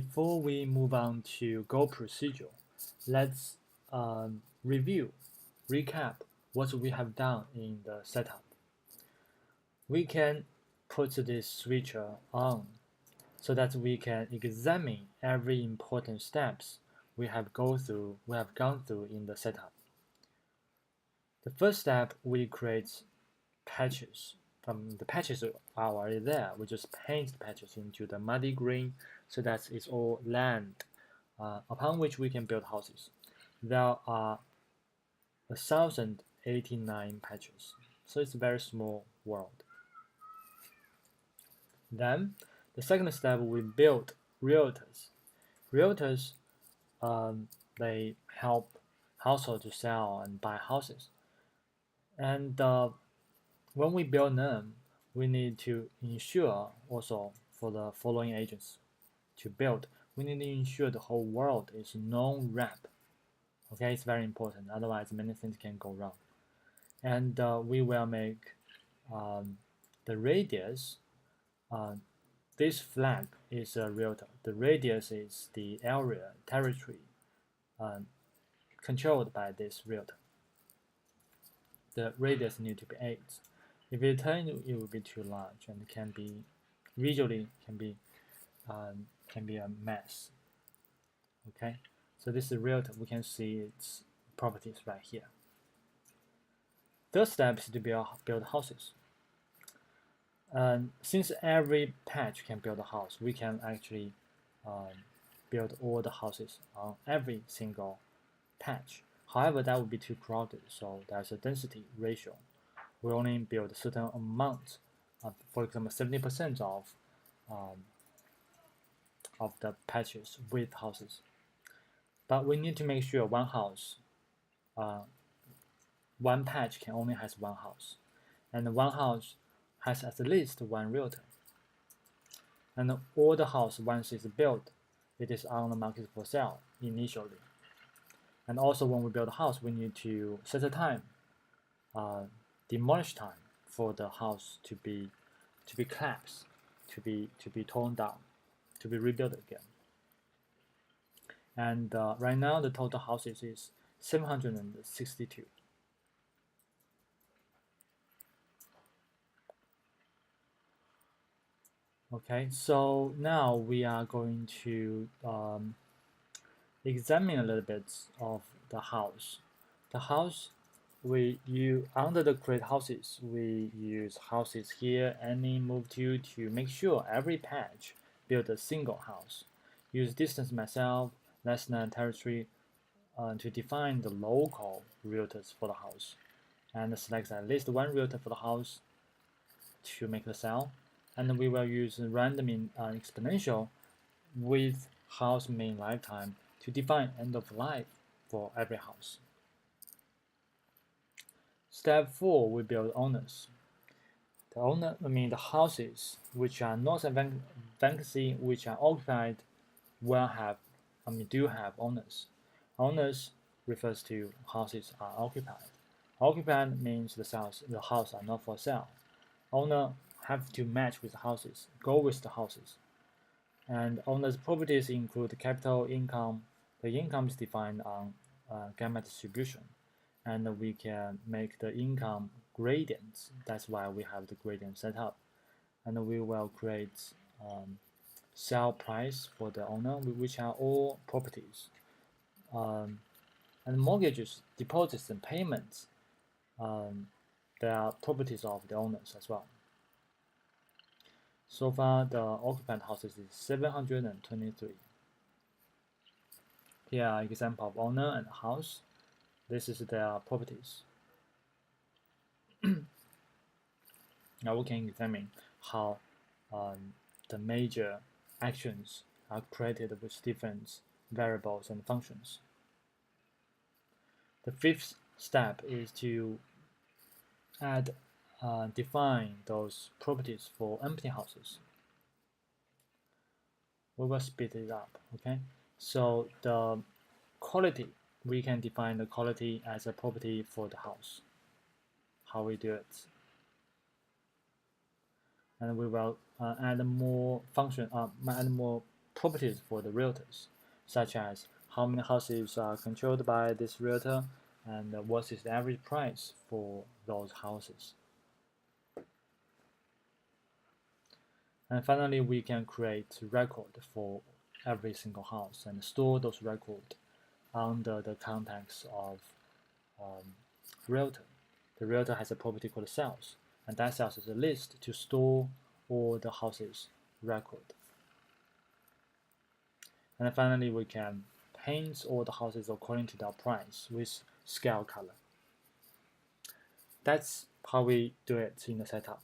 Before we move on to Go procedure, let's review, recap what we have done in the setup. We can put this switcher on so that we can examine every important steps we have gone through in the setup. The first step, we create patches. The patches are already there. We just paint the patches into the muddy green so that it's all land upon which we can build houses. There are 1,089 patches, so it's a very small world. Then, the second step, we build realtors. Realtors, they help households to sell and buy houses. And when we build them, we need to ensure also for the following agents to build, we need to ensure the whole world is non-rep. Okay, it's very important. Otherwise, many things can go wrong. And we will make the radius. This flag is a realtor. The radius is the area, territory controlled by this realtor. The radius need to be 8. If you turn, it will be too large and can be visually can be a mess. Okay, so this is realtor. We can see its properties right here. Third step is to build houses. Since every patch can build a house, we can actually build all the houses on every single patch. However, that would be too crowded, so there's a density ratio. We only build a certain amount, for example, 70% of the patches with houses. But we need to make sure one house, one patch can only has one house, and one house has at least one realtor. And all the house, once it's built, it is on the market for sale initially. And also when we build a house, we need to set a time, demolish time for the house to be collapsed, to be torn down, to be rebuilt again. And right now the total houses is 762. Okay, so now we are going to examine a little bit of the house. The house, under the create houses, we use houses here, any move to make sure every patch build a single house. Use distance myself, less than territory to define the local realtors for the house. And select at least one realtor for the house to make the sale. And we will use random exponential with house mean lifetime to define end of life for every house. Step 4, we build owners. The houses which are not vacancy, which are occupied, do have owners. Owners refers to houses are occupied. Occupied means the house are not for sale. Owner have to match with the houses, go with the houses. And owner's properties include capital, income. The income is defined on gamma distribution, and we can make the income gradients. That's why we have the gradient set up. And we will create sale price for the owner, which are all properties. And mortgages, deposits, and payments, they are properties of the owners as well. So far, the occupied houses is 723. Here are example of owner and house. This is their properties. Now we can examine how the major actions are created with different variables and functions. The fifth step is to define those properties for empty houses. We will speed it up, okay? So the quality, we can define the quality as a property for the house. How we do it. And we will add more function, add more properties for the realtors, such as how many houses are controlled by this realtor and what is the average price for those houses. And finally, we can create record for every single house and store those records under the context of realtor. The realtor has a property called sales, and that sales is a list to store all the houses record. And finally, we can paint all the houses according to their price with scale color. That's how we do it in the setup.